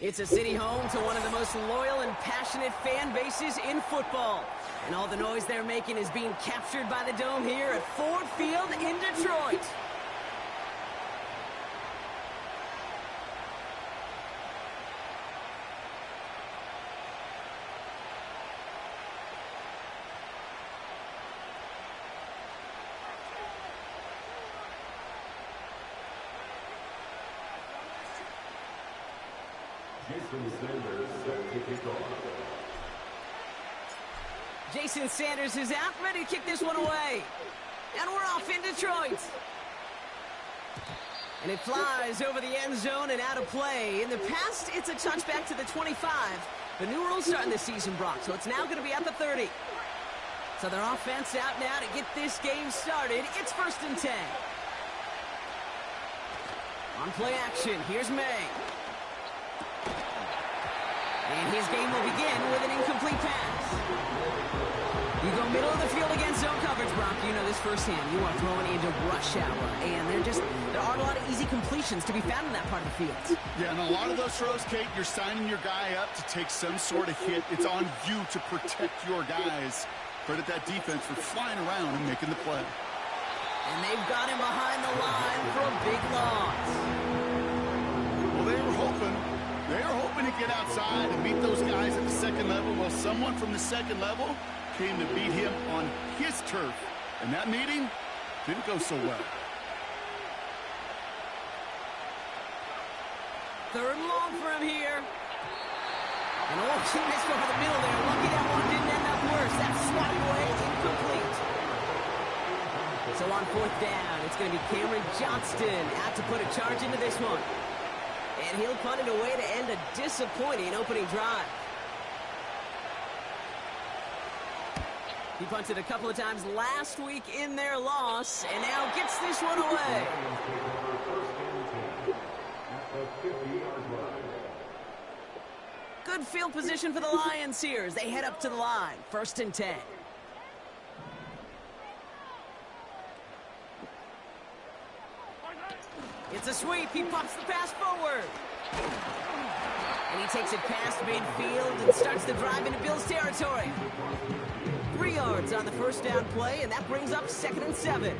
It's a city home to one of the most loyal and passionate fan bases in football. And all the noise they're making is being captured by the Dome here at Ford Field in Detroit. Jason Sanders is out, ready to kick this one away. And we're off in Detroit. And it flies over the end zone and out of play. In the past, it's a touchback to the 25. The new rules starting this season, Brock, so it's now going to be at the 30. So their offense out now to get this game started. It's 1st and 10. On play action, here's May. And his game will begin with an incomplete pass. You go middle of the field against zone coverage, Brock. You know this firsthand. You are throwing into rush hour. And there aren't a lot of easy completions to be found in that part of the field. Yeah, and a lot of those throws, Kate, you're signing your guy up to take some sort of hit. It's on you to protect your guys. Credit that defense for flying around and making the play. And they've got him behind the line for a big loss. Well, they were hoping to get outside and meet those guys at the second level. Well, someone from the second level came to beat him on his turf. And that meeting didn't go so well. 3rd and long for him here. And he missed over the middle there. Lucky that one didn't end up worse. That's swatted away, incomplete. So on 4th down, it's going to be Cameron Johnston out to put a charge into this one. And he'll punt it away to end a disappointing opening drive. He punted a couple of times last week in their loss, and now gets this one away. Good field position for the Lions here as they head up to the line. 1st and 10. It's a sweep. He pops the pass forward. And he takes it past midfield and starts to drive into Bills territory. 3 yards on the 1st down play, and that brings up 2nd and 7.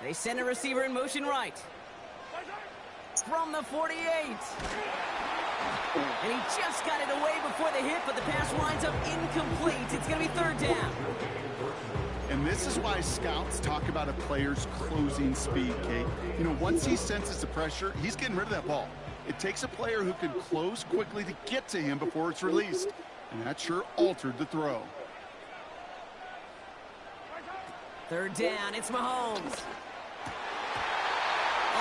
They send a receiver in motion right. From the 48. And he just got it away before the hit, but the pass winds up incomplete. It's going to be 3rd down. And this is why scouts talk about a player's closing speed, Kate. You know, once he senses the pressure, he's getting rid of that ball. It takes a player who can close quickly to get to him before it's released. And that sure altered the throw. 3rd down, it's Mahomes.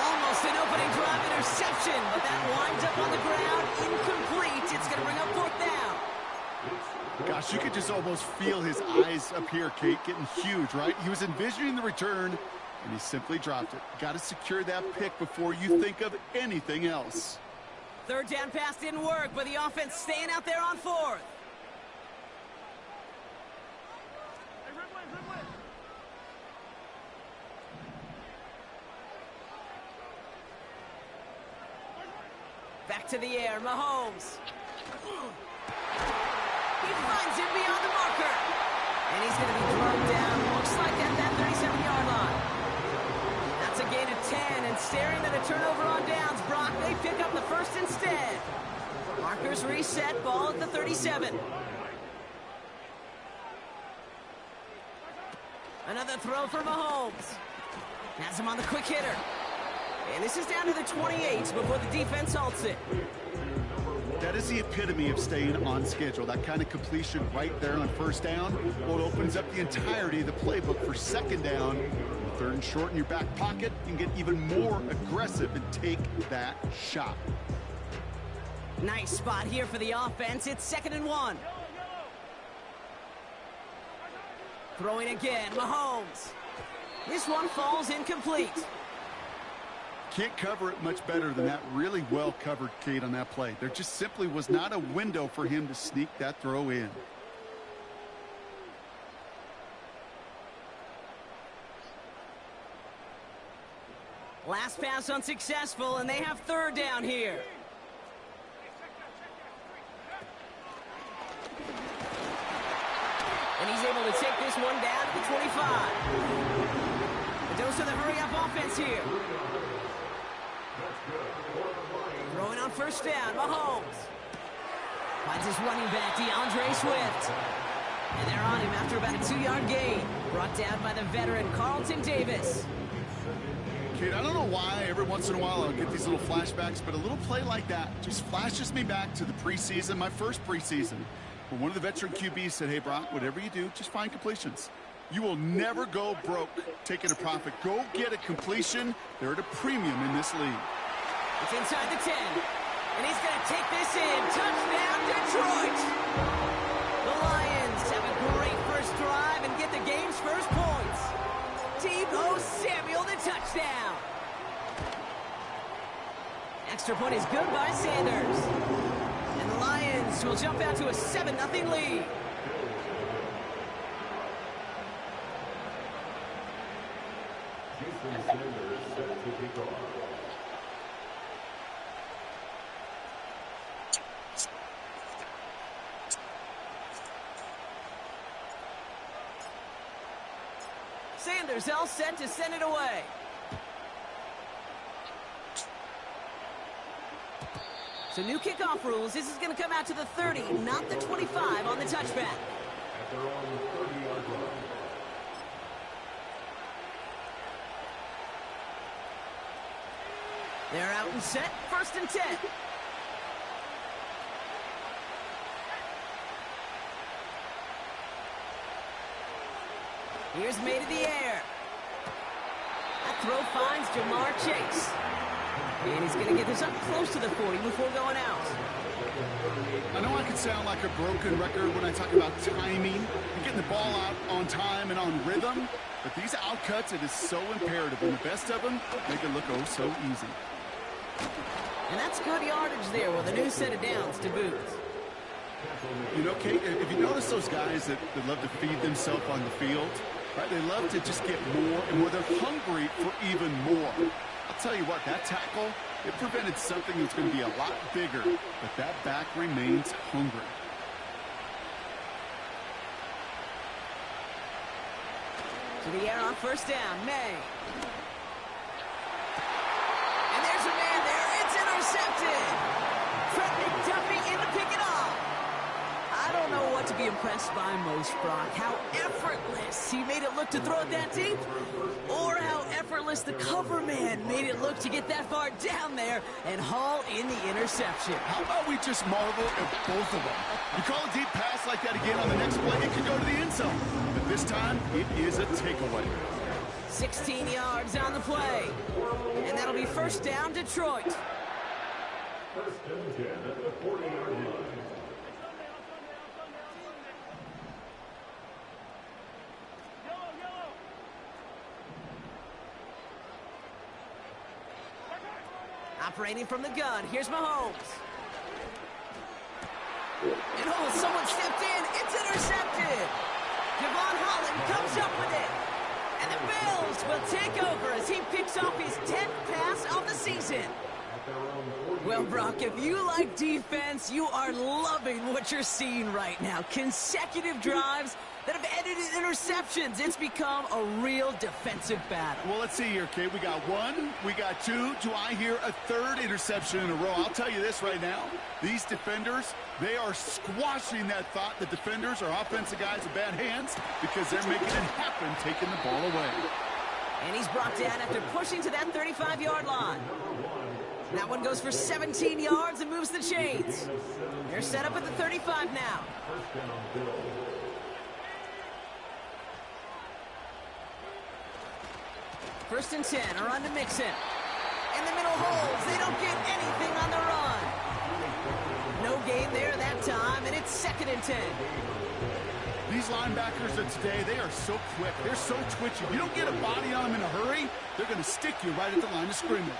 Almost an opening drive interception, but that winds up on the ground, incomplete. It's going to bring up 4th down. Gosh, you could just almost feel his eyes up here, Kate, getting huge, right? He was envisioning the return, and he simply dropped it. Got to secure that pick before you think of anything else. 3rd down pass didn't work, but the offense staying out there on 4th. Back to the air, Mahomes. He finds him beyond the marker. And he's going to be thrown down, looks like at that 37-yard line. That's a gain of 10, and staring at a turnover on downs, Brock, they pick up the 1st instead. Markers reset, ball at the 37. Another throw for Mahomes. Has him on the quick hitter. And this is down to the 28 before the defense halts it. That is the epitome of staying on schedule. That kind of completion right there on 1st down. Well, it opens up the entirety of the playbook for 2nd down. 3rd and short in your back pocket. You can get even more aggressive and take that shot. Nice spot here for the offense. It's 2nd and 1. Throwing again, Mahomes. This one falls incomplete. Can't cover it much better than that. Really well covered, Kate, on that play. There just simply was not a window for him to sneak that throw in. Last pass unsuccessful, and they have third down here. And he's able to take this one down to the 25. A dose of the hurry-up offense here. Throwing on first down, Mahomes. Finds his running back, DeAndre Swift. And they're on him after about a 2-yard gain. Brought down by the veteran, Carlton Davis. Kid, I don't know why every once in a while I'll get these little flashbacks, but a little play like that just flashes me back to the preseason, my first preseason. When one of the veteran QBs said, hey, Brock, whatever you do, just find completions. You will never go broke taking a profit. Go get a completion. They're at a premium in this league. It's inside the 10. And he's going to take this in. Touchdown, Detroit! The Lions have a great first drive and get the game's first points. Deebo Samuel, the touchdown. Extra point is good by Sanders. And the Lions will jump out to a 7-0 lead. Sanders all set to send it away. So new kickoff rules. This is going to come out to the 30, not the 25 on the touchback. They're out and set. First and 10. Here's made in the air. That throw finds Jamar Chase. And he's going to get this up close to the 40 before going out. I know I can sound like a broken record when I talk about timing and getting the ball out on time and on rhythm, but these outcuts, it is so imperative. And the best of them make it look oh so easy. And that's good yardage there with a new set of downs to boot. You know, Kate, if you notice those guys that love to feed themselves on the field, right? They love to just get more and more. They're hungry for even more. I'll tell you what, that tackle, it prevented something that's going to be a lot bigger, but that back remains hungry. To the air on first down, May. And there's a man there. It's intercepted. Trent McDuffie in to pick it off. I don't know what to be impressed by most, Brock. How effortless he made it look to throw it that deep, or how effortless the cover man made it look to get that far down there and haul in the interception. How about we just marvel at both of them? You call a deep pass like that again on the next play, it could go to the end zone. But this time, it is a takeaway. 16 yards on the play. And that'll be first down, Detroit. First and 10 at the 40-yard line. Operating from the gun, here's Mahomes. And oh, someone stepped in. It's intercepted. Javon Holland comes up with it. And the Bills will take over as he picks off his 10th pass of the season. Well, Brock, if you like defense, you are loving what you're seeing right now. Consecutive drives that have ended in interceptions. It's become a real defensive battle. Well, let's see here, Kate. We got one, we got two. Do I hear a third interception in a row? I'll tell you this right now. These defenders, they are squashing that thought that defenders are offensive guys with bad hands because they're making it happen, taking the ball away. And he's brought down after pushing to that 35-yard line. That one goes for 17 yards and moves the chains. They're set up at the 35 now. First and 10, a run to Mixon. In the middle holes, they don't get anything on the run. No gain there that time, and it's second and 10. These linebackers of today, they are so quick. They're so twitchy. You don't get a body on them in a hurry, they're going to stick you right at the line of scrimmage.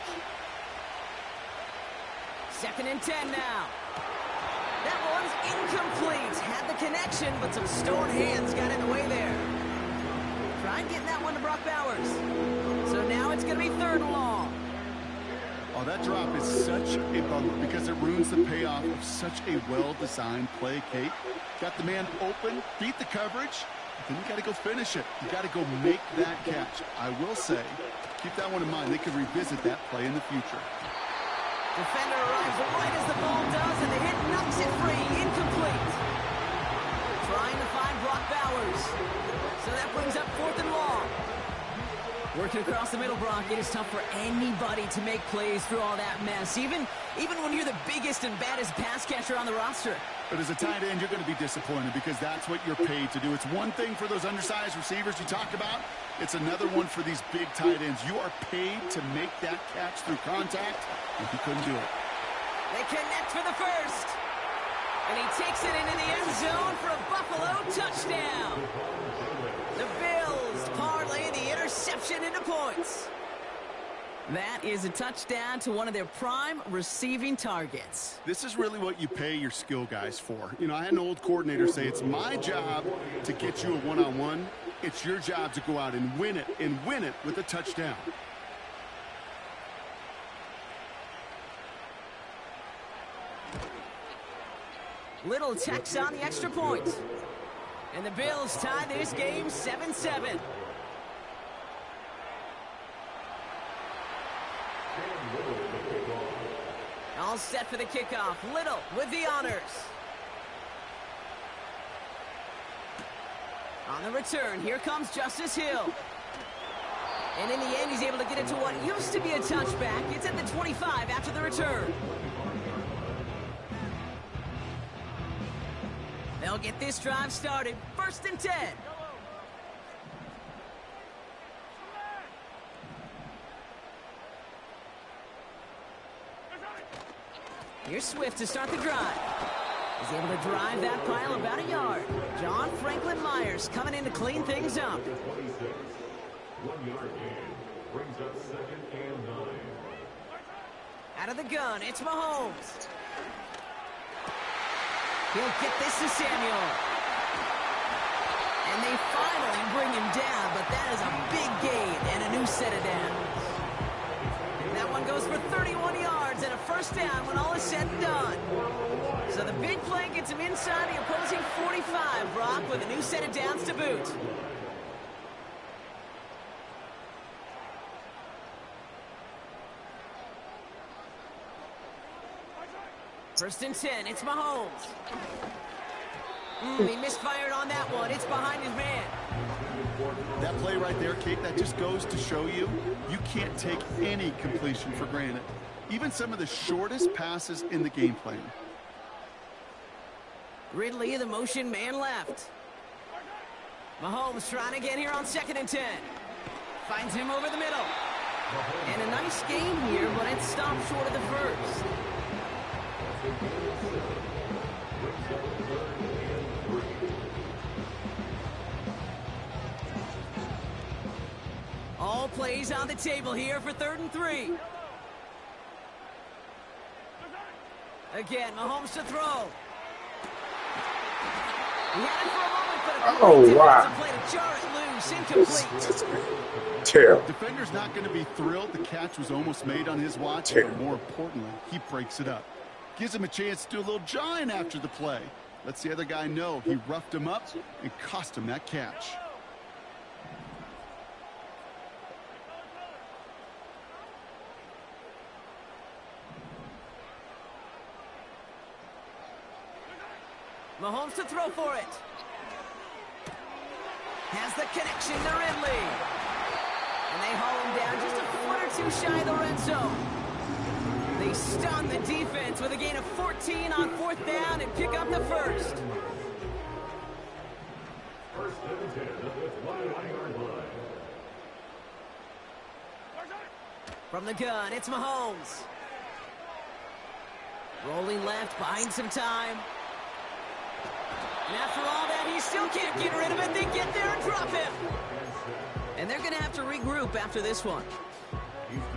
Second and 10 now. That one's incomplete. Had the connection, but some stone hands got in the way there. Tried getting that one to Brock Bowers. So now it's going to be third and long. Oh, that drop is such a bummer because it ruins the payoff of such a well-designed play, Kate. Got the man open, beat the coverage, then you got to go finish it. You got to go make that catch. I will say, keep that one in mind. They could revisit that play in the future. Defender arrives right as the ball does, and the hit knocks it free. Incomplete. Trying to find Brock Bowers. So that brings up 4th and long. Working across the middle, Brock. It is tough for anybody to make plays through all that mess, even when you're the biggest and baddest pass catcher on the roster. But as a tight end, you're going to be disappointed because that's what you're paid to do. It's one thing for those undersized receivers you talk about. It's another one for these big tight ends. You are paid to make that catch through contact, and he couldn't do it. They connect for the first. And he takes it into the end zone for a Buffalo touchdown. The Bills parlay the interception into points. That is a touchdown to one of their prime receiving targets. This is really what you pay your skill guys for. You know, I had an old coordinator say, it's my job to get you a one-on-one. It's your job to go out and win it with a touchdown. Little tacks on the extra point. And the Bills tie this game 7-7. All set for the kickoff. Little with the honors. On the return, here comes Justice Hill. And in the end, he's able to get it to what used to be a touchback. It's at the 25 after the return. They'll get this drive started. 1st and 10. Here's Swift to start the drive. He's able to drive that pile about a yard. John Franklin Myers coming in to clean things up. 1-yard gain brings up 2nd and 9. Out of the gun, it's Mahomes. He'll get this to Samuel. And they finally bring him down, but that is a big gain and a new set of downs. That one goes for 31 yards and a 1st down when all is said and done. So the big play gets him inside the opposing 45, Brock, with a new set of downs to boot. First and 10, it's Mahomes. He misfired on that one. It's behind his man. That play right there, Kate, that just goes to show you, you can't take any completion for granted. Even some of the shortest passes in the game plan. Ridley, the motion man left. Mahomes trying to get here on 2nd and 10. Finds him over the middle. And a nice game here, but it stopped short of the first. All plays on the table here for 3rd and 3. Again, Mahomes to throw. He had it for a moment, but a play to jar it loose, incomplete. Terrible. Defender's not going to be thrilled. The catch was almost made on his watch, but more importantly, he breaks it up. Gives him a chance to do a little jawing after the play. Lets the other guy know he roughed him up and cost him that catch. Mahomes to throw for it. Has the connection to Ridley. And they haul him down just a foot or two shy of the red zone. They stun the defense with a gain of 14 on 4th down and pick up the first. 1st and 10 at the 21-yard line. From the gun, it's Mahomes. Rolling left, buying some time. And after all that, he still can't get rid of it. They get there and drop him. And they're going to have to regroup after this one.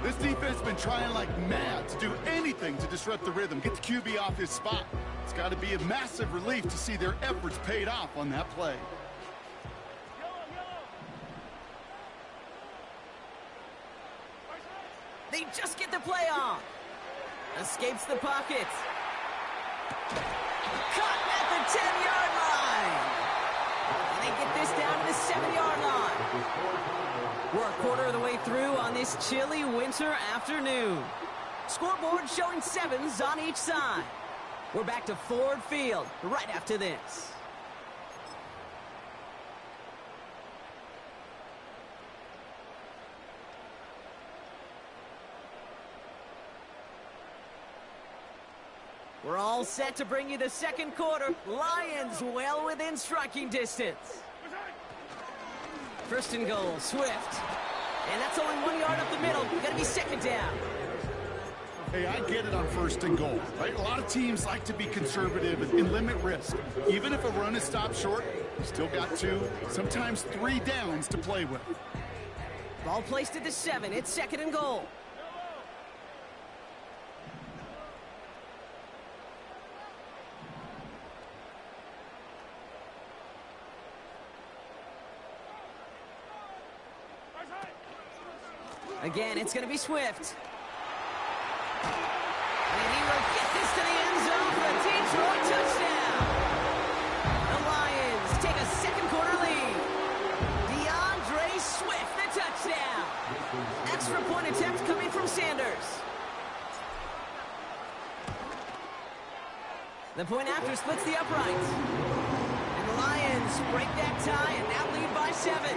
This defense has been trying like mad to do anything to disrupt the rhythm, get the QB off his spot. It's got to be a massive relief to see their efforts paid off on that play. They just get the play on. Escapes the pocket. Caught at the 10-yard line. And they get this down to the 7-yard line. We're a quarter of the way through on this chilly winter afternoon. Scoreboard showing 7s on each side. We're back to Ford Field right after this. We're all set to bring you the second quarter. Lions well within striking distance. First and goal, Swift. And that's only 1 yard up the middle. Gonna be second down. Hey, I get it on first and goal, right? A lot of teams like to be conservative and limit risk. Even if a run is stopped short, you still got 2, sometimes 3 downs to play with. Ball placed at the 7. It's second and goal. Again, it's going to be Swift. And he will get this to the end zone for a Detroit touchdown. The Lions take a second quarter lead. DeAndre Swift, the touchdown. Extra point attempt coming from Sanders. The point after splits the uprights. And the Lions break that tie and now lead by 7.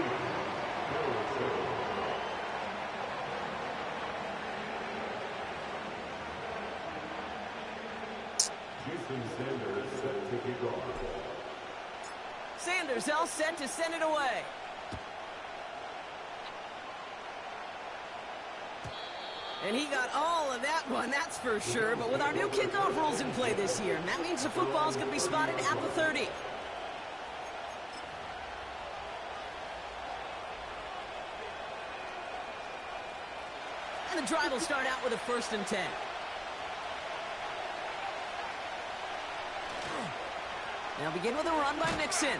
Sanders all set to send it away. And he got all of that one, that's for sure. But with our new kickoff rules in play this year, that means the football's going to be spotted at the 30. And the drive will start out with a 1st and 10. Now begin with a run by Mixon.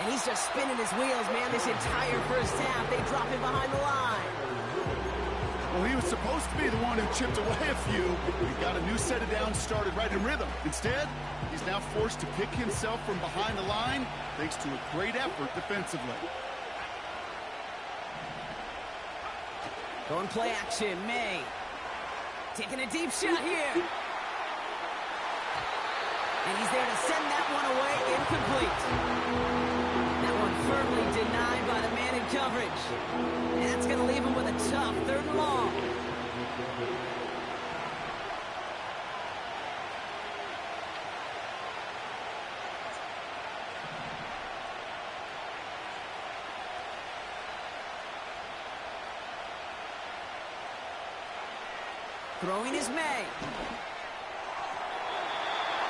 And he's just spinning his wheels, man, this entire first half. They drop him behind the line. Well, he was supposed to be the one who chipped away a few. He got a new set of downs started right in rhythm. Instead, he's now forced to pick himself from behind the line thanks to a great effort defensively. Going play action, May. Taking a deep shot here. And he's there to send that one away, incomplete. That one firmly denied by the man in coverage. And that's going to leave him with a tough 3rd and long. Throwing is May.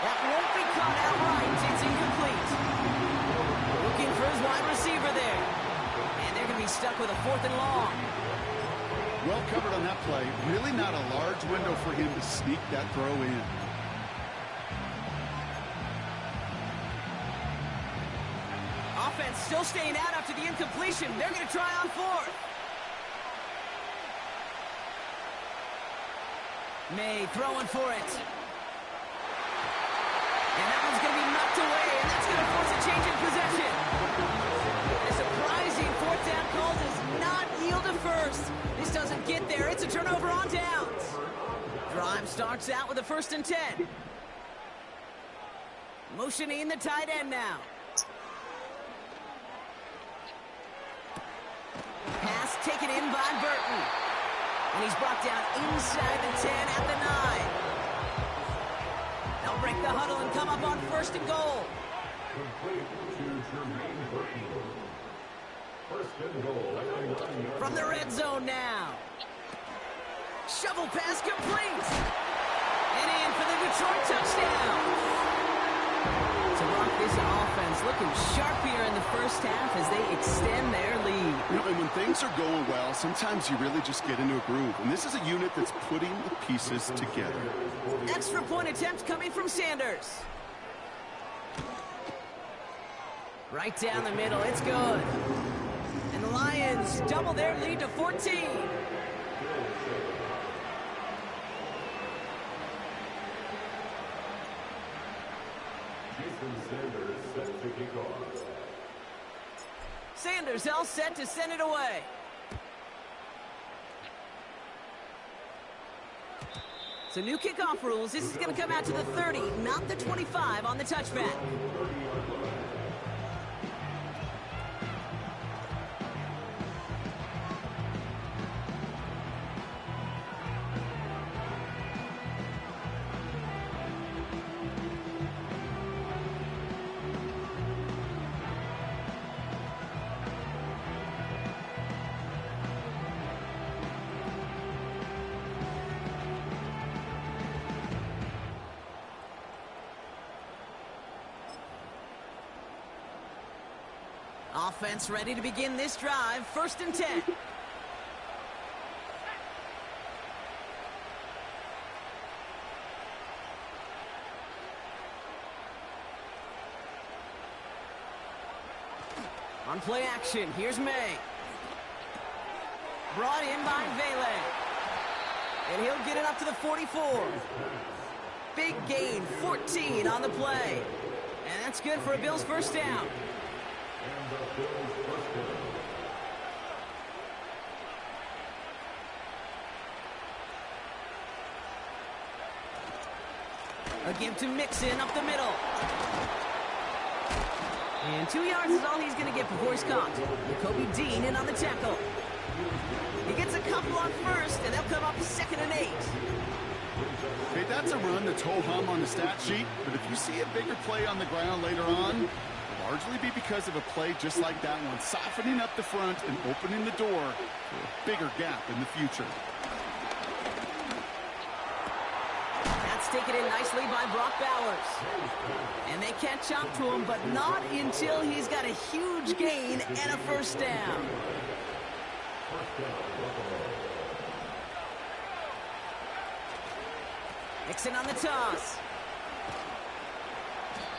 That won't be caught outright. It's incomplete. Looking for his wide receiver there. And they're going to be stuck with a 4th and long. Well covered on that play. Really not a large window for him to sneak that throw in. Offense still staying out after the incompletion. They're going to try on 4th. May throwing for it. And that one's going to be knocked away, and that's going to force a change in possession. A surprising 4th down call does not yield a 1st. This doesn't get there. It's a turnover on downs. Drive starts out with a 1st and 10. Motioning the tight end now. Pass taken in by Burton. And he's brought down inside the 10 at the 9. They'll break the huddle and come up on 1st and goal. Complete to Jermaine Burton. 1st and goal. From the red zone now. Shovel pass complete. And in for the Detroit touchdown. To rock this offense looking sharp here in the first half as they extend their lead. You know, and when things are going well, sometimes you really just get into a groove. And this is a unit that's putting the pieces together. Extra point attempt coming from Sanders. Right down the middle, it's good. And the Lions double their lead to 14. Jason Sanders set to kick off. Sanders all set to send it away. So new kickoff rules. This is going to come out to the 30, not the 25 on the touchback. Offense ready to begin this drive. 1st and 10. On play action, here's May. Brought in by Vele. And he'll get it up to the 44. Big gain, 14 on the play. And that's good for a Bills 1st down. And the Bills first down. A give to Mixon up the middle. And 2 yards is all he's going to get before he's caught. Kobe Dean in on the tackle. He gets a couple on 1st, and they'll come up 2nd and 8. Okay, that's a run that's ho-hum on the stat sheet, but if you see a bigger play on the ground later on, it'll largely be because of a play just like that one, softening up the front and opening the door for a bigger gap in the future. That's taken in nicely by Brock Bowers. And they catch up to him, but not until he's got a huge gain and a 1st down. Mixon on the toss.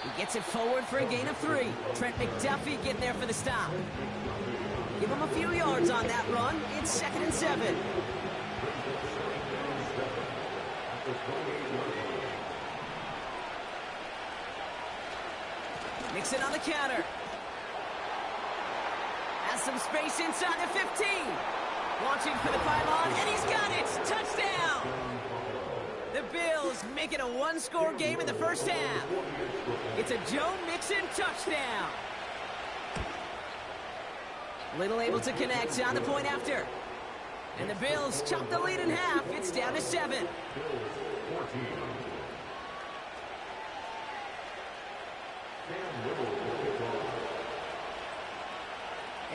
He gets it forward for a gain of 3. Trent McDuffie getting there for the stop. Give him a few yards on that run. It's 2nd and 7. Mixon on the counter. Has some space inside the 15. Launching for the pylon, and he's got it! Touchdown! The Bills make it a 1-score game in the 1st half. It's a Joe Mixon touchdown. Little able to connect on the point after. And the Bills chop the lead in half. It's down to 7. Bills 14. Cam Whittle will kick off.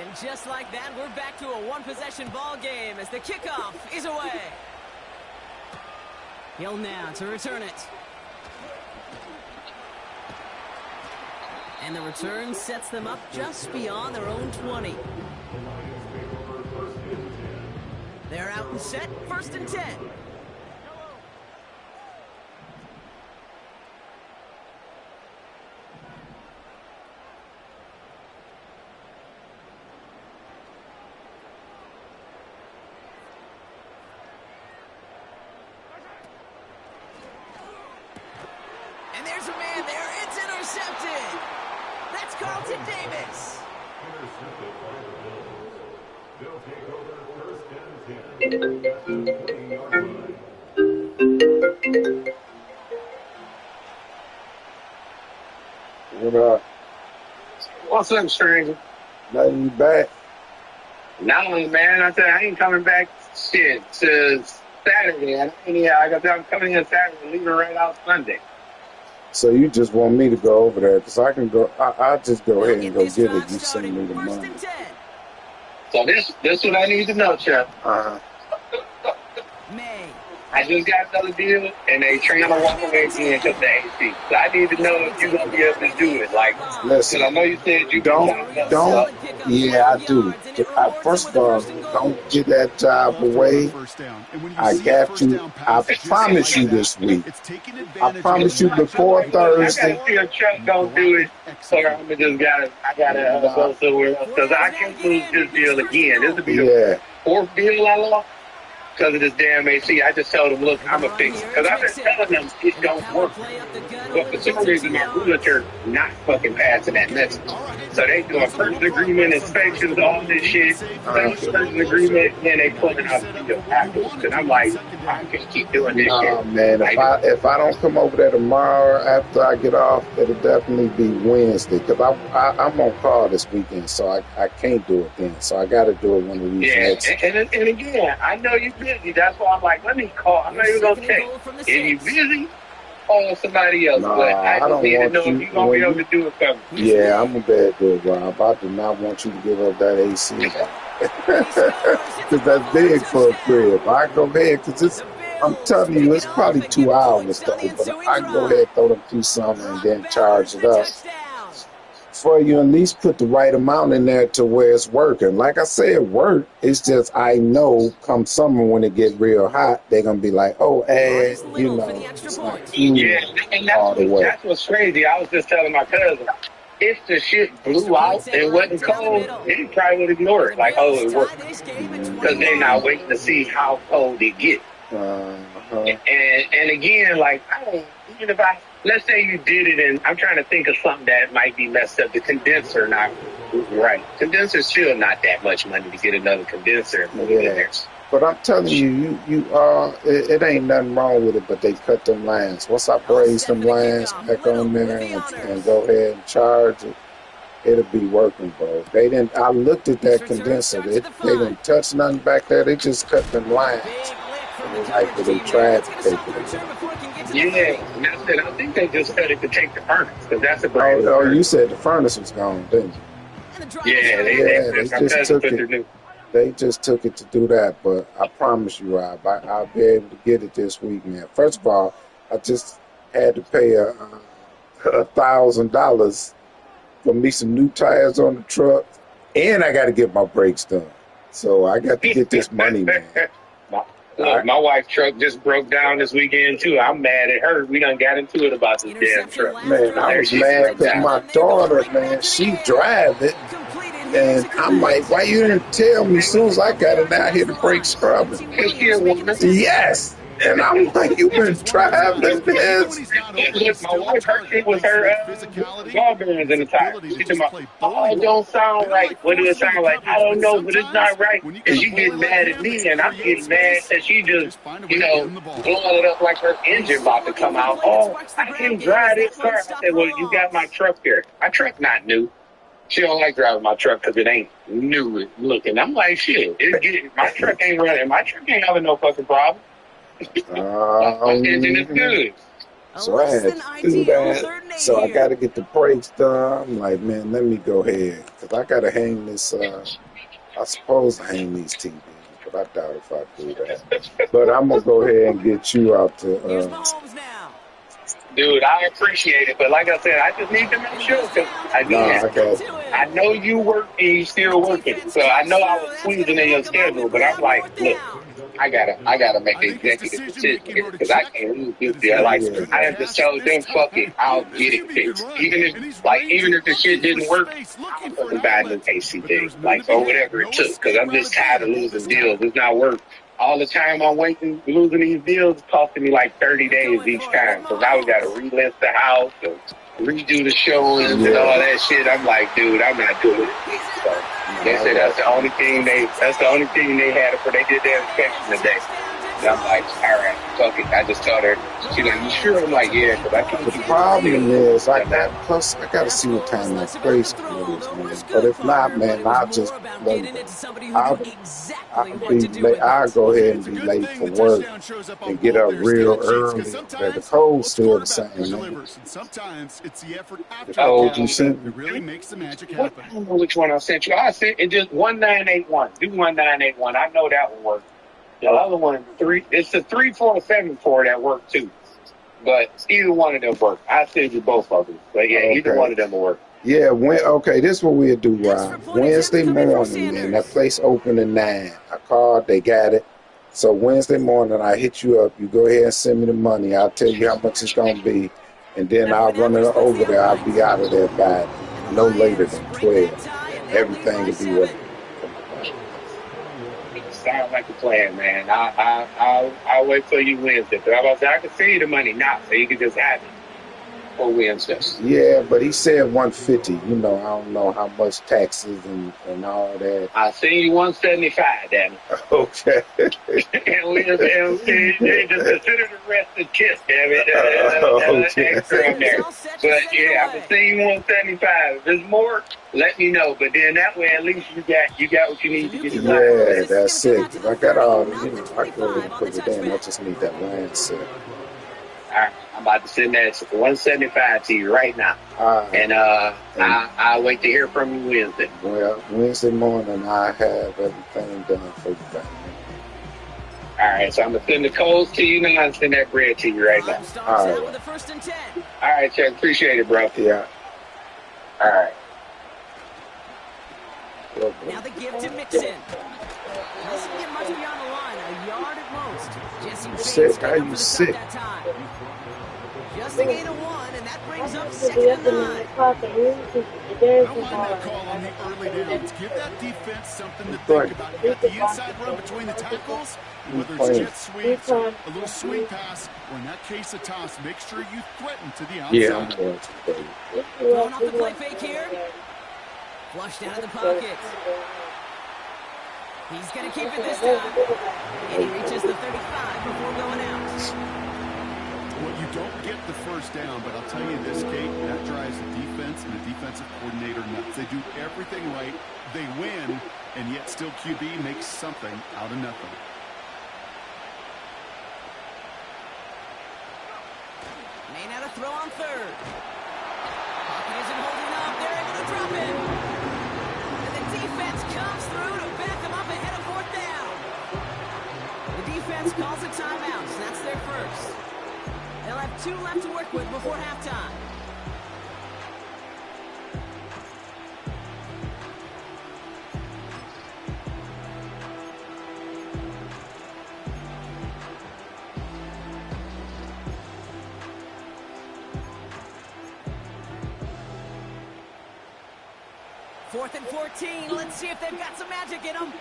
And just like that, we're back to a one-possession ball game as the kickoff is away. Hill now to return it. And the return sets them up just beyond their own 20. They're out and set, 1st and 10. And there's a man there. It's intercepted. That's Carlton Davis. Intercepted by the Bills. They'll take over 1st and 10. At the 20-yard line. What up? What's up, stranger? Nothing, you back? No, man. I said I ain't coming back. Shit, to Saturday. I'm coming in Saturday, leaving right out Sunday. So you just want me to go over there? Because I can go. I'll just go ahead and go This get it. drive You send me the 1st money. and 10. So this what I need to know, Chuck. May. I just got another deal, and they trying to walk away from me because the AC. So I need to know if you're gonna be able to do it. Like, Listen, I know you said you don't. Yeah, I do. First of all, don't get that job away. First down. And when you I see a got first you. down I pass, just promise like you that, this week. it's taking I advantage promise of you before I gotta Thursday. see if Chuck don't do it, so I'm just I gotta go somewhere else because I can't lose this deal again. This will be the Yeah. 4th deal I lost. because of this damn AC. I just told them, look, I'm going to fix it. Because I've been telling them it don't work. But for some reason, my realtor not fucking passing that message. So they doing purchase agreement, inspections, all this shit. Purchase agreement, and then they pulling out the deal afterwards. And I'm like, I can't keep doing this shit. Man, if I don't come over there tomorrow after I get off, it'll definitely be Wednesday. Because I'm on call this weekend, so I can't do it then. So I got to do it one of these next. And again, I know you're busy. That's why I'm like, let me call. I'm not even going to text. If you're busy, call somebody else. But I just need to know if you're going to be able to do it for me. Yeah, I'm a bad dude, Rob. I do not want you to give up that AC. Because that's big for a crib. I go ahead, because I'm telling you, it's probably 2 hours though. But I can go ahead and throw them through something and then charge it up. For you, at least put the right amount in there to where it's working. Like I said, work. It's just I know come summer when it get real hot, they're gonna be like, oh, you know, it's not and that's what's crazy. I was just telling my cousin, if the shit blew out and wasn't cold, they probably would ignore it. Like, oh, it worked, because they're not waiting to see how cold it gets. And again, like, I don't even if let's say you did it, and I'm trying to think of something that might be messed up. The condenser not right. Condenser's still not that much money to get another condenser and put it in there. But I'm telling you, it ain't nothing wrong with it, but they cut them lines. Once I braze them lines back on there and go ahead and charge it, it'll be working, bro. I looked at that condenser. They didn't touch nothing back there. They just cut them lines. Like they tried to take it. Yeah, and that's it. I think they just cut it to take the furnace, because that's a brand new furnace. You said the furnace was gone, didn't you? Yeah, they just took it. They just took it to do that, but I promise you, Rob, I'll be able to get it this week, man. First of all, I just had to pay $1,000 for me some new tires on the truck, and I got to get my brakes done. So I got to get this money, man. My wife's truck just broke down this weekend, too. I'm mad at her. We done got into it about this damn truck. Man, I was mad because my daughter, man, she drive it. And I'm like, why you didn't tell me as soon as I got it out here to brake scrubbing? Yes. And I'm like, you been driving this? My wife, her shit was her ball bearings in the tire. She said, oh, it don't sound right. What does it sound like? I don't know, but it's not right. And she getting mad at me, and I'm getting mad that she just, blowing it up like her engine about to come out. Oh, I can drive this car. I said, well, you got my truck here. My truck not new. She don't like driving my truck because it ain't new looking. I'm like, shit, my truck ain't running. My truck ain't having no fucking problem. My engine is good. So I had to do that. So I got to get the brakes done. I'm like, man, let me go ahead. Because I got to hang this, I suppose to hang these TVs, but I doubt if I do that. But I'm going to go ahead and get you out to... Dude, I appreciate it, but like I said, I just need to make sure, because I know you work and you still working, so I know I was squeezing in your schedule, but I'm like, look, I gotta make an executive decision here, because I can't lose this deal. Like, I have just told them, fuck it, I'll get it fixed. Even if the shit didn't work, I'll fucking buy a new AC thing, like, or whatever it took, because I'm just tired of losing deals. It's not worth all the time I'm waiting, losing these deals, it's costing me like 30 days each time. So now we got to relist the house and redo the showings and all that shit. I'm like, dude, I'm not doing it. So they said that's the only thing they had for they did their inspection today. And I'm like, all right, fuck it. I just told her, she's like, you sure? I'm like, yeah, because I can't. The problem is, I got to see what time my grace school is, man. But if not, man, I'll just I'll go ahead and be late for work and get up real early. But the code's still the same. The code you sent me really makes the magic happen. I don't know which one I sent you. I sent it just 1981. Do 1981. I know that one works. The other one, it's the 3474 that work too. But either one of them work. I send you both of them. But yeah, either one of them will work. Yeah, this is what we'll do, Rob. Wednesday morning, man, that place open at 9. I called, they got it. So Wednesday morning, I hit you up. You go ahead and send me the money. I'll tell you how much it's going to be. And then I'll run it over there. I'll be out of there by no later than 12. Everything will be ready. Sounds like like a plan, man. I'll wait till you Wednesday. But I can see you the money now, so you can just have it for Wednesday. Yeah, but he said 150. You know, I don't know how much taxes and all that. I see you 175, damn it. Okay. and just consider the rest a tip, damn it. Okay. Extra in there. But yeah, I can see you 175. If there's more, let me know. But then that way, at least you got what you need to get the Yeah, that's it. If I got all, you know, I go ahead and put it in. I just need that line set. All right, I'm about to send that 175 to you right now. And I'll wait to hear from you Wednesday. Well, Wednesday morning I have everything done for you, man. All right, so I'm gonna send the codes to you now and send that bread to you right now. All right. All right, Chuck. Appreciate it, bro. Yeah. All right. Now the give to Mixon. Doesn't get much beyond the line, a yard at most. Jesse James came up for the stop that time. Just a gain of 1, and that brings up 2nd and 9. I don't mind that call on the early downs. Give that defense something to think about. You got the inside run between the tackles, whether it's jet sweeps, a little swing pass, or in that case a toss. Make sure you threaten to the outside. Yeah, I'm going to play. Going off the play fake here. Flushed out of the pocket. He's going to keep it this time. And he reaches the 35 before going out. Well, you don't get the first down, but I'll tell you this, Kate, that drives the defense and the defensive coordinator nuts. They do everything right. They win, and yet still QB makes something out of nothing. May not have throw on 3rd. Pocket isn't holding up. They're able to drop it. And the defense comes through to back them up ahead of 4th down. The defense calls a timeout, so that's their first. They'll have 2 left to work with before halftime. Fourth and 14. Let's see if they've got some magic in them.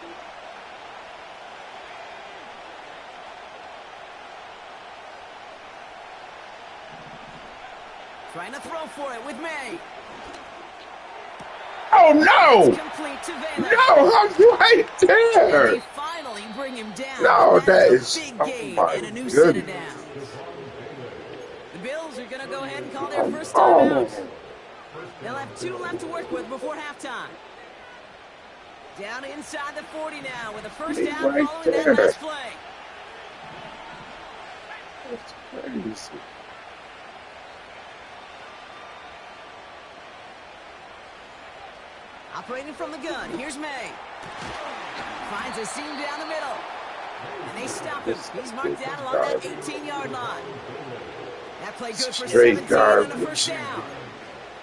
Trying to throw for it with May. Oh, no! Complete to Van. No, I'm right there. They finally bring him down. No, that is a big oh gain my and a new set of goodness. downs. The Bills are going to go ahead and call their first Oh, timeout. They'll have 2 left to work with before halftime. Down inside the 40 now with a first down right following there. that last play. that's crazy. Operating from the gun, here's May. Finds a seam down the middle. And they stop him. He's marked down along that 18-yard line. That play good for Straight 17 garbage. and a first down.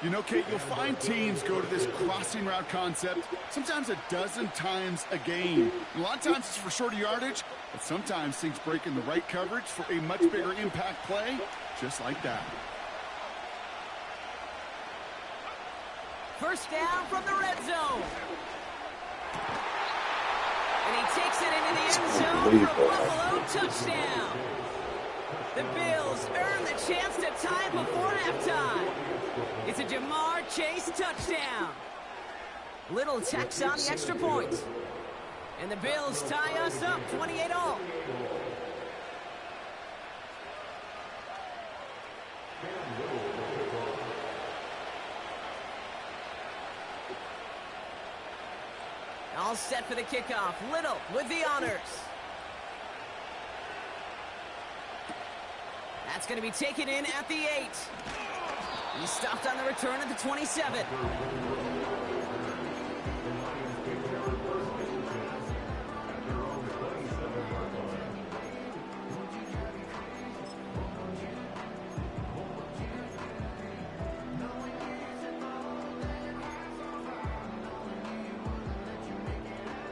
You know, Kate, you'll find teams go to this crossing route concept sometimes a dozen times a game. And a lot of times it's for shorter yardage, but sometimes things break in the right coverage for a much bigger impact play, just like that. First down from the red zone. And he takes it into the end zone for a Buffalo touchdown. The Bills earn the chance to tie before halftime. It's a Jamar Chase touchdown. Little tacks on the extra point. And the Bills tie us up 28-all. All set for the kickoff. Little with the honors. That's going to be taken in at the 8. He stopped on the return at the 27.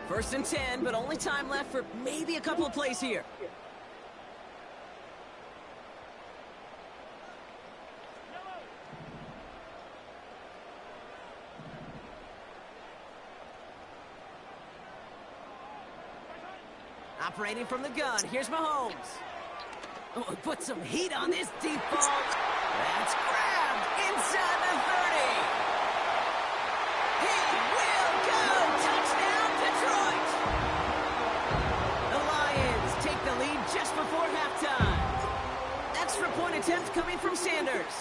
First and 10, but only time left for maybe a couple of plays here. Operating from the gun, here's Mahomes. Oh, put some heat on this deep ball. That's grabbed inside the 30. He will go. Touchdown, Detroit. The Lions take the lead just before halftime. Extra point attempt coming from Sanders.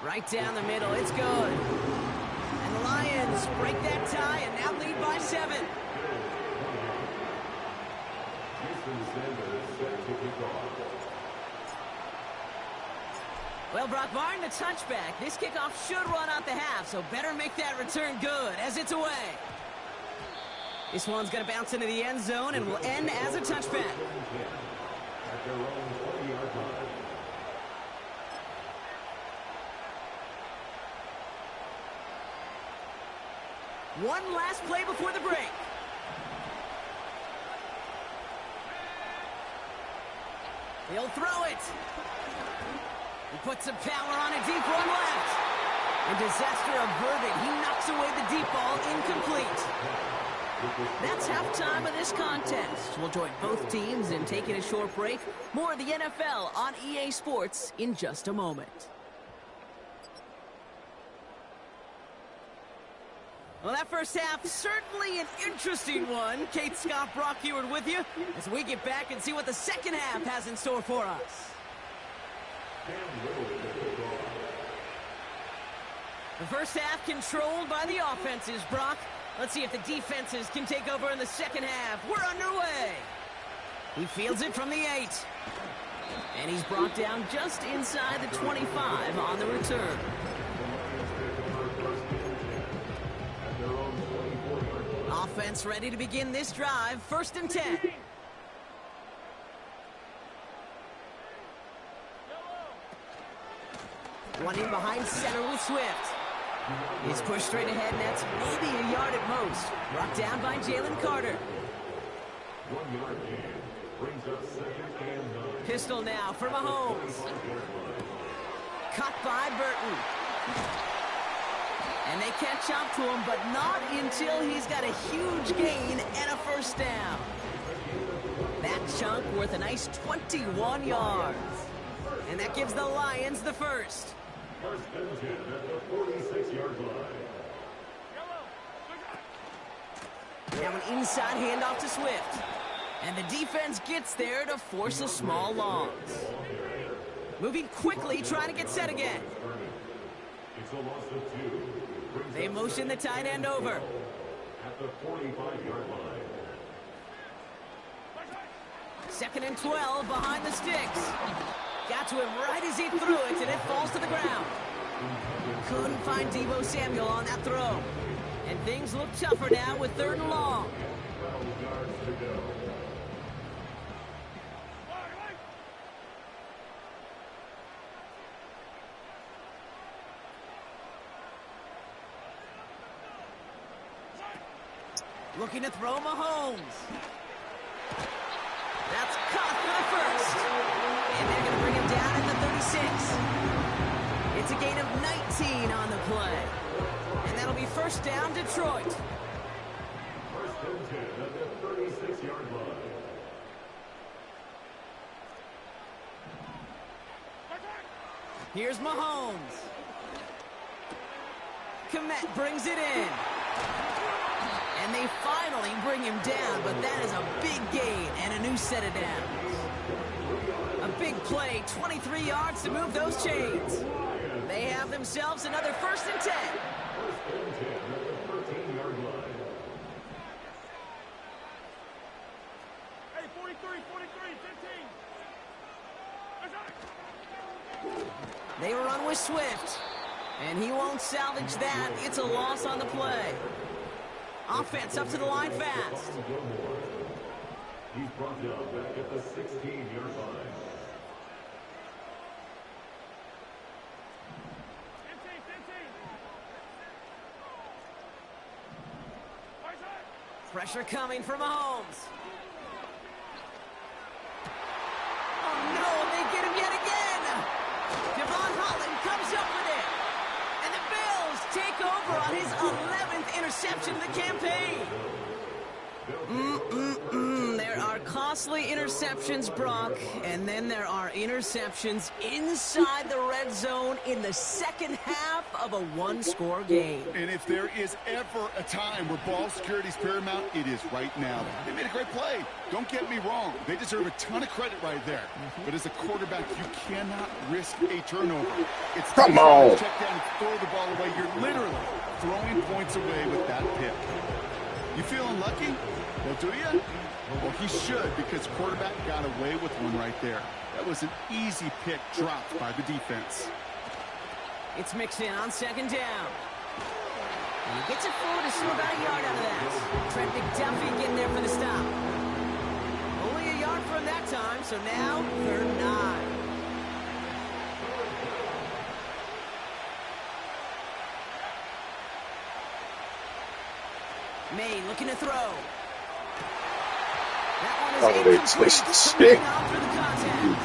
Right down the middle, it's good. And the Lions break that tie and now lead by 7. Well, Brock, barring the touchback, this kickoff should run out the half, so better make that return good as it's away. This one's going to bounce into the end zone and will end as a touchback. One last play before the break. He'll throw it. He puts some power on a deep one left. And disaster averted. He knocks away the deep ball, incomplete. That's halftime of this contest. We'll join both teams in taking a short break. More of the NFL on EA Sports in just a moment. Well, that first half, certainly an interesting one. Kate Scott, Brock Huard with you as we get back and see what the second half has in store for us. The first half controlled by the offenses, Brock. Let's see if the defenses can take over in the second half. We're underway. He fields it from the 8. And he's brought down just inside the 25 on the return. Offense ready to begin this drive. 1st and 10. One in behind center with Swift. He's pushed straight ahead, and that's maybe a yard at most. Brought down by Jalen Carter. 1 yard gain brings up 2nd and 9. Pistol now for Mahomes. Cut by Burton. And they catch up to him, but not until he's got a huge gain and a first down. That chunk worth a nice 21 yards. And that gives the Lions the first. 1st and 10 at the 46-yard line. Now an inside handoff to Swift. And the defense gets there to force a small loss. Moving quickly, trying to get set again. It's a loss of 2. They motion the tight end over. At the 45-yard line. 2nd and 12 behind the sticks. Got to him right as he threw it, and it falls to the ground. Couldn't find Deebo Samuel on that throw. And things look tougher now with 3rd and long. 12 yards to go. Looking to throw Mahomes. That's caught for the first. And they're going to bring him down at the 36. It's a gain of 19 on the play. And that'll be 1st down, Detroit. 1st and 10 at the 36-yard line. Here's Mahomes. Kmet brings it in. And they finally bring him down, but that is a big gain and a new set of downs. A big play, 23 yards to move those chains. They have themselves another 1st and 10. 1st and 10 at the 13-yard line. Hey, 43, 15. They run with Swift, and he won't salvage that. It's a loss on the play. Offense up to the line fast. He's brought down back at the 16-yard line. Pressure coming from Mahomes. Oh no, they get him yet again. Devon Holland comes up with it. And the Bills take over on his 11th interception of the campaign. mostly interceptions, Brock, and then there are interceptions inside the red zone in the second half of a one-score game. And if there is ever a time where ball security is paramount, it is right now. They made a great play. Don't get me wrong. They deserve a ton of credit right there. But as a quarterback, you cannot risk a turnover. It's Come on. Check down and throw the ball away. You're literally throwing points away with that pick. You feeling lucky? Well, do you? Well, he should, because quarterback got away with one right there. That was an easy pick dropped by the defense. It's Mixon on second down. And he gets it forward to steal about a yard out of that. Trent McDuffie getting there for the stop. Only a yard from that time, so now 3rd and 9. May looking to throw. That one is incomplete. Through the contact.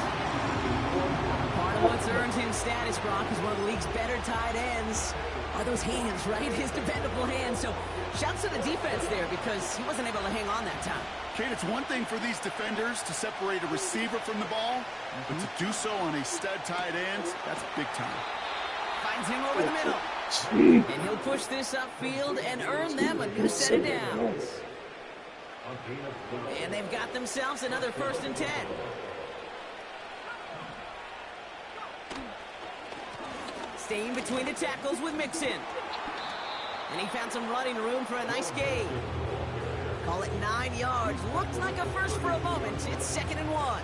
Part of what's earned him status, Brock, is one of the league's better tight ends. Are those hands, right? His dependable hands. So shouts to the defense there because he wasn't able to hang on that time. Kate, it's one thing for these defenders to separate a receiver from the ball, but to do so on a stud tight end, that's big time. Finds him over the middle. And he'll push this upfield and earn them a new set of downs. And they've got themselves another 1st and 10. Staying between the tackles with Mixon. And he found some running room for a nice gain. Call it 9 yards. Looked like a first for a moment. It's 2nd and 1.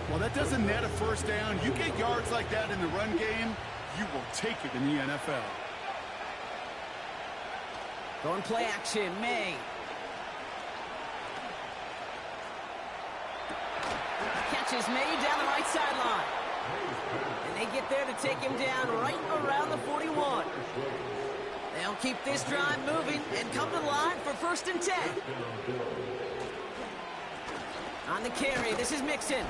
Well, that doesn't net a first down. You get yards like that in the run game, you will take it in the NFL. Going play action, May. Catches May down the right sideline. And they get there to take him down right around the 41. They'll keep this drive moving and come to the line for 1st and 10. On the carry, this is Mixon.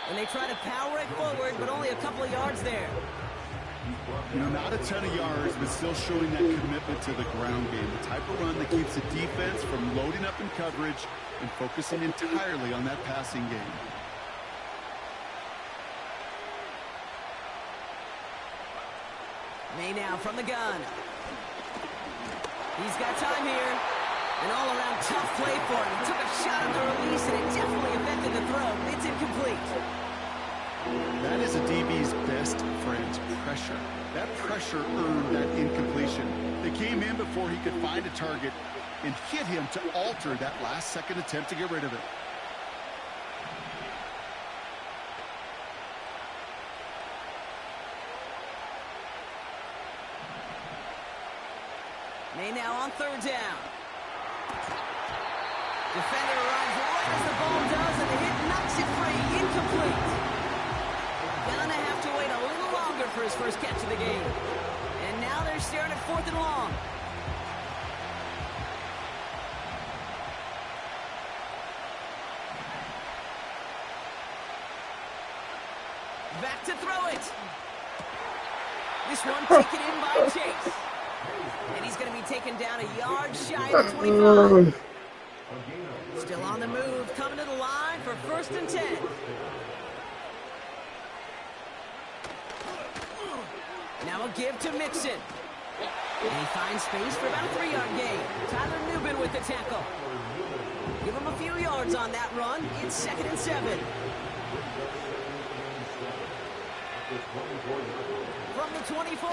And they try to power it forward, but only a couple of yards there. You know, not a ton of yards, but still showing that commitment to the ground game. The type of run that keeps the defense from loading up in coverage and focusing entirely on that passing game. May now from the gun. He's got time here. An all-around tough play for him. He took a shot at the release, and it definitely affected the throw. It's incomplete. That is a DB's best friend, pressure. That pressure earned that incompletion. They came in before he could find a target and hit him to alter that last-second attempt to get rid of it. May now on 3rd down. Defender arrives right as the ball does, and the hit knocks it free. Incomplete. Gonna have to wait a little longer for his first catch of the game. And now they're staring at 4th and long. Back to throw it. This one taken in by Chase. And he's going to be taken down a yard shy of the 25. Still on the move, coming to the line for 1st and 10. Now a give to Mixon. And he finds space for about a 3-yard gain. Tyler Nubin with the tackle. Give him a few yards on that run. It's 2nd and 7. From the 24.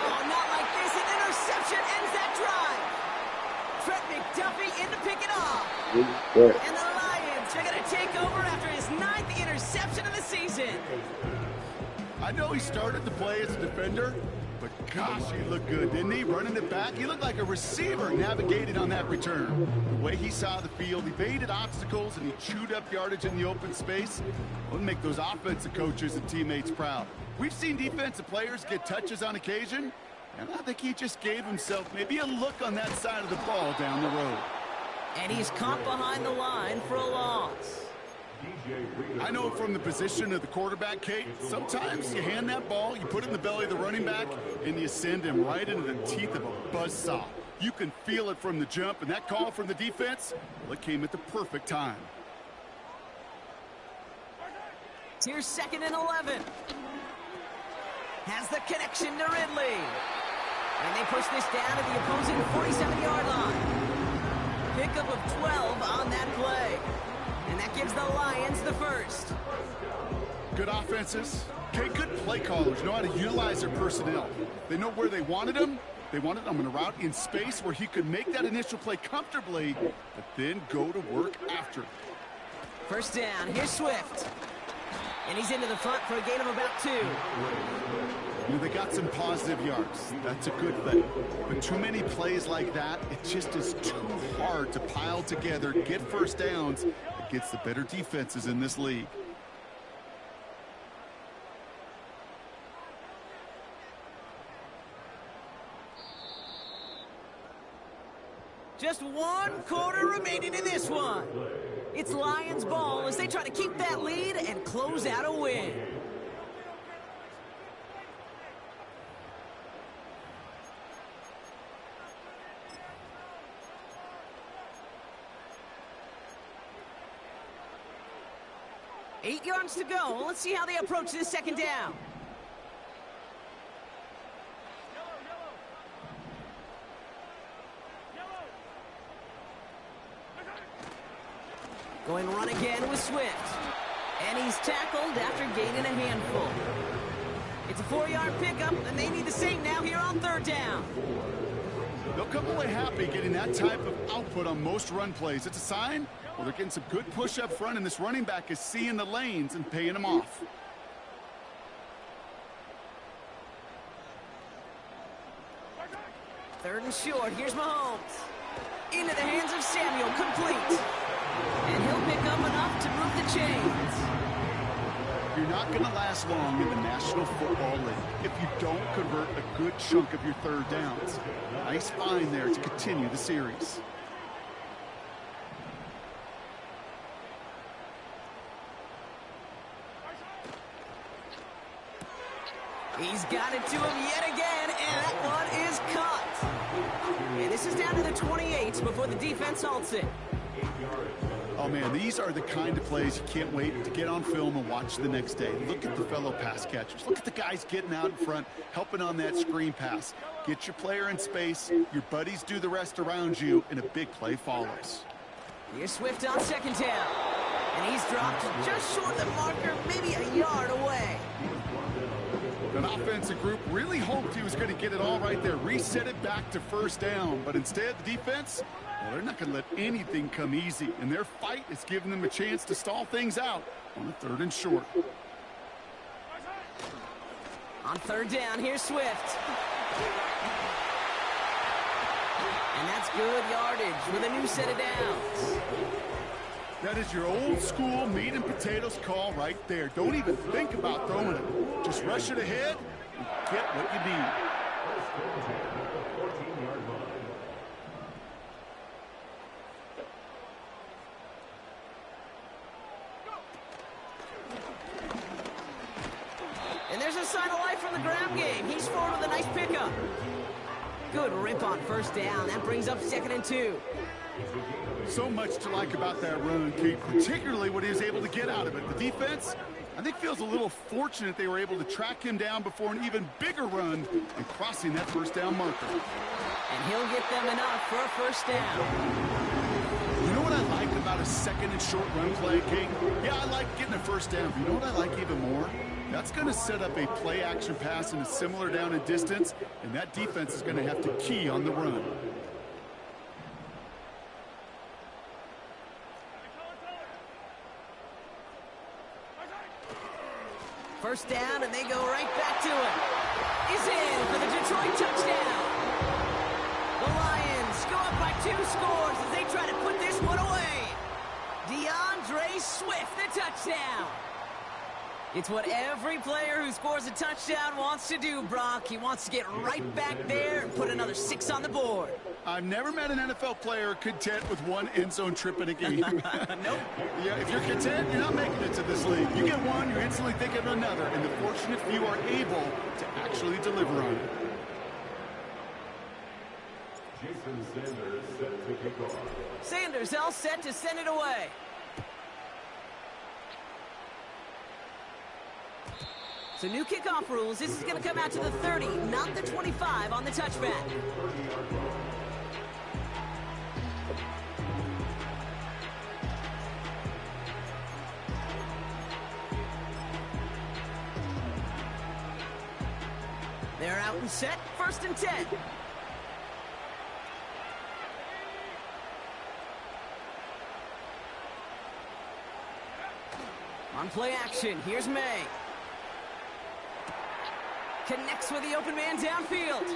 Oh, not like this. An interception ends that drive. Trent McDuffie in to pick it off. And the Lions are going to take over after his 9th interception of the season. I know he started the play as a defender, but gosh, he looked good, didn't he? Running it back, he looked like a receiver navigating on that return. The way he saw the field, he evaded obstacles, and he chewed up yardage in the open space. We'll make those offensive coaches and teammates proud. We've seen defensive players get touches on occasion, and I think he just gave himself maybe a look on that side of the ball down the road. And he's caught behind the line for a loss. I know from the position of the quarterback, Kate, sometimes you hand that ball, you put it in the belly of the running back, and you send him right into the teeth of a buzzsaw. You can feel it from the jump, and that call from the defense, well, it came at the perfect time. Here's 2nd and 11. Has the connection to Ridley. And they push this down to the opposing 47-yard line. Pickup of 12 on that play. And that gives the Lions the first. Good offenses. Okay, good play callers know how to utilize their personnel. They know where they wanted him. They wanted him in a route in space where he could make that initial play comfortably, but then go to work after. First down. Here's Swift. And he's into the front for a gain of about 2. You know, they got some positive yards. That's a good thing. But too many plays like that, it just is too hard to pile together, get first downs against the better defenses in this league. Just 1 quarter remaining in this one. It's Lions ball as they try to keep that lead and close out a win. Eight yards to go. Let's see how they approach this second down. Going run again with Swift. And he's tackled after gaining a handful. It's a 4-yard pickup, and they need the same now here on 3rd down. They'll come away happy getting that type of output on most run plays. It's a sign, well, they're getting some good push up front, and this running back is seeing the lanes and paying them off. Third and short. Here's Mahomes. Into the hands of Samuel. Complete. And he'll pick up enough to move the chains. You're not going to last long in the National Football League if you don't convert a good chunk of your 3rd downs. Nice find there to continue the series. He's got it to him yet again, and that one is caught. And this is down to the 28 before the defense halts it. Oh, man, these are the kind of plays you can't wait to get on film and watch the next day. Look at the fellow pass catchers. Look at the guys getting out in front, helping on that screen pass. Get your player in space, your buddies do the rest around you, and a big play follows. Here's Swift on 2nd down. And he's dropped just short of the marker, maybe a yard away. An offensive group really hoped he was going to get it all right there, reset it back to 1st down. But instead, the defense, well, they're not going to let anything come easy. And their fight is giving them a chance to stall things out on the 3rd and short. On 3rd down, here's Swift. And that's good yardage with a new set of downs. That is your old school meat and potatoes call right there. Don't even think about throwing it. Just rush it ahead and get what you need. And there's a sign of life from the ground game. He's forward with a nice pickup. Good rip on 1st down. That brings up 2nd and 2. So much to like about that run, Kate, particularly what he was able to get out of it. The defense, I think, feels a little fortunate they were able to track him down before an even bigger run and crossing that 1st down marker. And he'll get them enough for a 1st down. You know what I like about a 2nd and short run play, Kate? Yeah, I like getting a 1st down, but you know what I like even more? That's going to set up a play-action pass in a similar down and distance, and that defense is going to have to key on the run. First down, and they go right back to it. He's in for the Detroit touchdown. The Lions go up by 2 scores as they try to put this one away. DeAndre Swift, the touchdown. It's what every player who scores a touchdown wants to do, Brock. He wants to get right back there and put another 6 on the board. I've never met an NFL player content with 1 end zone trip in a game. Nope. Yeah, if you're content, you're not making it to this league. You get 1, you're instantly thinking of another, and the fortunate few are able to actually deliver on it. Jason Sanders set to kick off. Sanders all set to send it away. So new kickoff rules. This is going to come out to the 30, not the 25 on the touchback. They're out and set. 1st and 10. On play action, here's May. Connects with the open man downfield.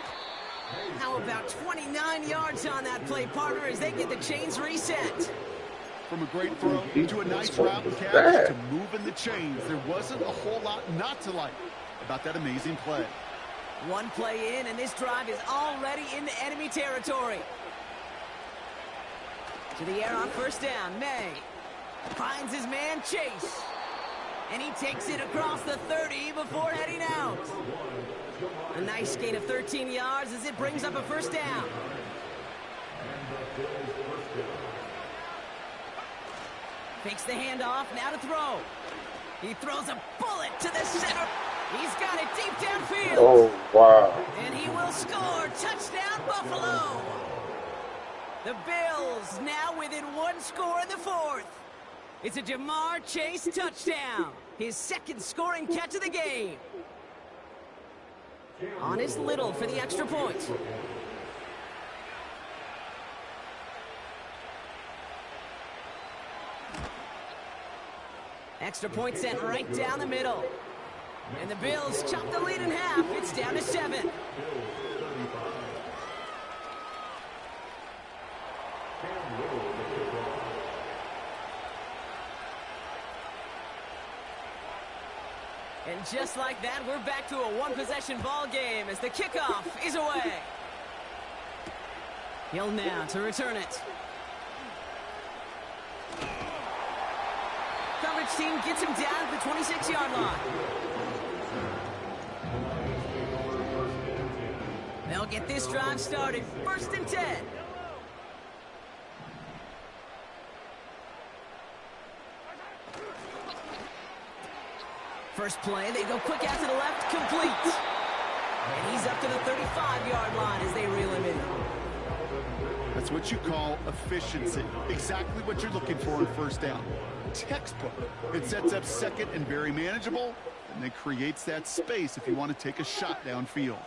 How about 29 yards on that play, partner, as they get the chains reset. From a great throw to a nice route and catch to moving the chains. There wasn't a whole lot not to like about that amazing play. One play in, and this drive is already into enemy territory. To the air on 1st down, May finds his man Chase. And he takes it across the 30 before heading out. A nice gain of 13 yards as it brings up a 1st down. Fakes the handoff, now to throw. He throws a bullet to the center. He's got it deep downfield. Oh, wow. And he will score. Touchdown, Buffalo. The Bills now within 1 score in the 4th. It's a Jamar Chase touchdown. His 2nd scoring catch of the game. On his Little for the extra point. Extra point sent right down the middle. And the Bills chop the lead in half. It's down to 7. And just like that, we're back to a 1-possession ball game as the kickoff is away. Hill now to return it. Coverage team gets him down at the 26-yard line. They'll get this drive started. 1st and 10. First play, they go quick out to the left, complete. And he's up to the 35-yard line as they reel him in. That's what you call efficiency. Exactly what you're looking for in 1st down. Textbook. It sets up 2nd and very manageable, and then creates that space if you want to take a shot downfield.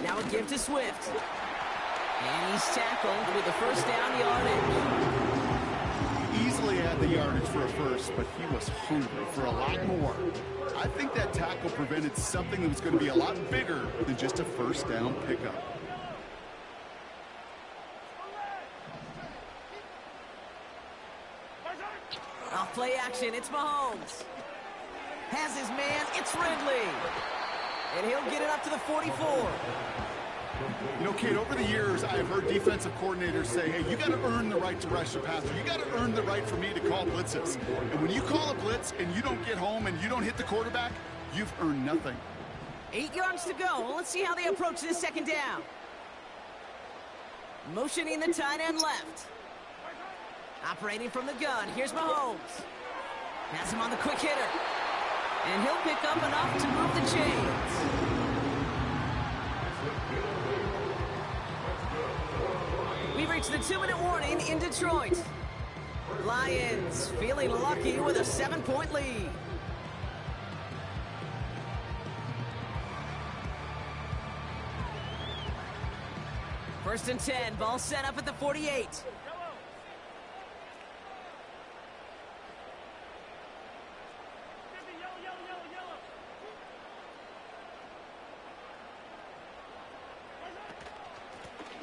Now a give to Swift. And he's tackled with the 1st down yardage. Easily had the yardage for a 1st, but he was hungry for a lot more. I think that tackle prevented something that was going to be a lot bigger than just a 1st down pickup. Off play action, it's Mahomes. Has his man, it's Ridley. And he'll get it up to the 44. You know, Kate, over the years, I've heard defensive coordinators say, hey, you got to earn the right to rush the passer. You got to earn the right for me to call blitzes. And when you call a blitz and you don't get home and you don't hit the quarterback, you've earned nothing. 8 yards to go. Well, let's see how they approach this 2nd down. Motioning the tight end left. Operating from the gun. Here's Mahomes. Has him on the quick hitter. And he'll pick up enough to move the chains. We've reached the 2-minute warning in Detroit. Lions feeling lucky with a 7-point lead. First and 10, ball set up at the 48.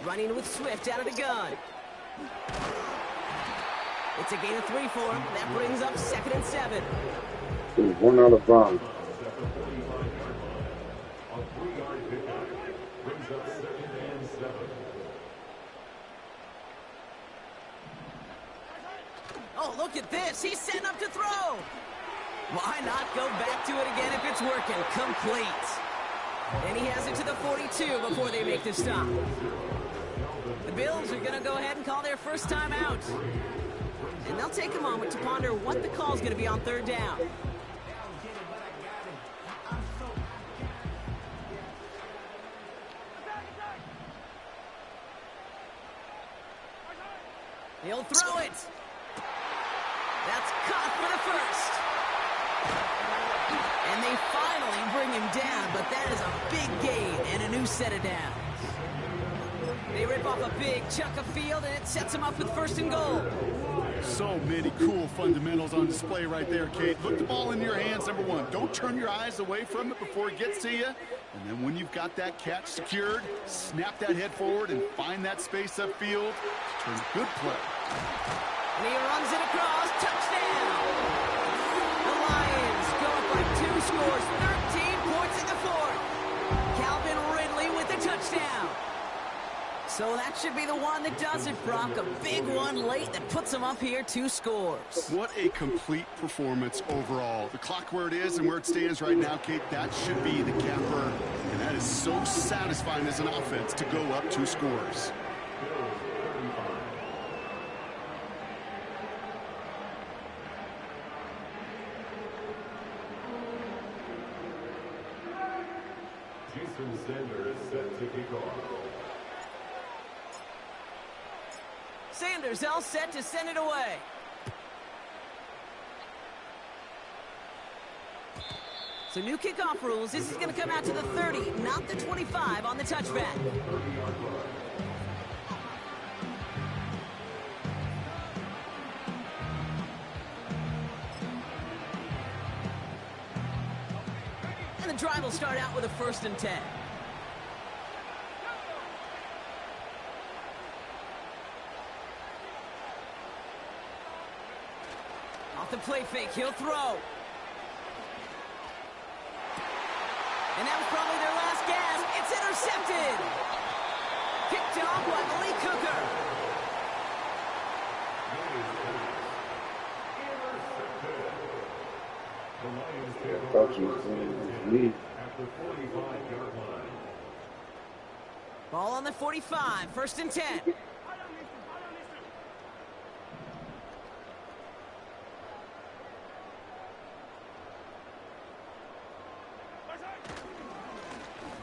Running with Swift out of the gun. It's a gain of 3 for him. That brings up 2nd and 7. One out of bounds. Oh, look at this. He's setting up to throw. Why not go back to it again if it's working? Complete. And he has it to the 42 before they make the stop. The Bills are going to go ahead and call their first time out. And they'll take a moment to ponder what the call is going to be on third down. He'll throw it. That's caught for the first. And they finally bring him down, but that is a big gain and a new set of downs. They rip off a big chunk of field, and it sets them up with first and goal. So many cool fundamentals on display right there, Kate. Look the ball in your hands, number one. Don't turn your eyes away from it before it gets to you. And then when you've got that catch secured, snap that head forward and find that space upfield. Turn a good play. And he runs it across. Touchdown! The Lions go up by 2 scores, 13 points in the fourth. Calvin Ridley with the touchdown. So that should be the one that does it, Brock. A big one late that puts them up here 2 scores. What a complete performance overall. The clock where it is and where it stands right now, Kate, that should be the capper. And that is so satisfying as an offense to go up 2 scores. Jason Sanders set to kick off. Sanders all set to send it away. So new kickoff rules. This is going to come out to the 30, not the 25 on the touchback. And the drive will start out with a 1st and 10. Off the play fake, he'll throw. And that was probably their last gasp. It's intercepted. Picked off by Malik Hooker. The Lions at the 45-yard line. Ball on the 45, 1st and 10.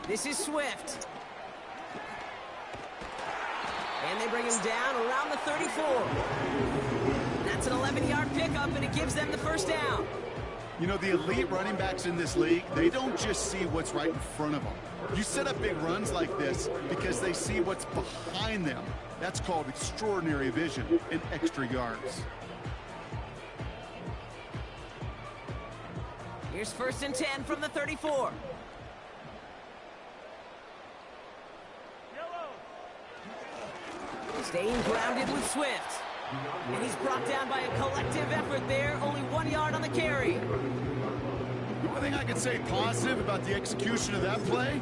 This is Swift. And they bring him down around the 34. That's an 11-yard pickup, and it gives them the first down. You know, the elite running backs in this league, they don't just see what's right in front of them. You set up big runs like this because they see what's behind them. That's called extraordinary vision and extra yards. Here's 1st and 10 from the 34. Staying grounded with Swift. And he's brought down by a collective effort there. Only 1 yard on the carry. The only thing I can say positive about the execution of that play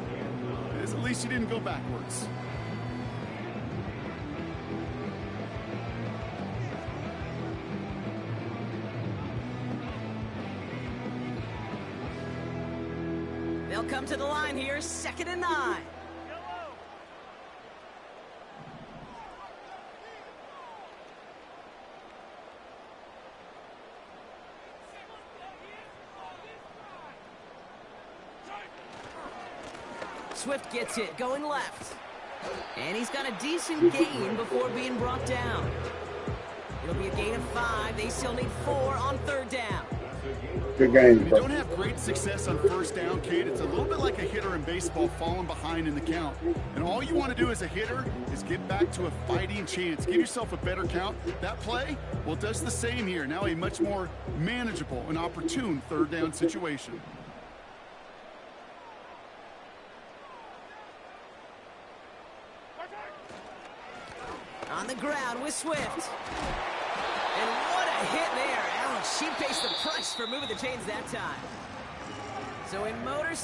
is at least he didn't go backwards. They'll come to the line here, 2nd and 9. Swift gets it, going left. And he's got a decent gain before being brought down. It'll be a gain of 5. They still need 4 on 3rd down. Good game. When you don't have great success on 1st down, Kate, it's a little bit like a hitter in baseball falling behind in the count. And all you want to do as a hitter is get back to a fighting chance. Give yourself a better count. That play, well, does the same here. Now a much more manageable and opportune 3rd down situation. On the ground with Swift. And what a hit there. Ouch, she pays the price for moving the chains that time. So in motor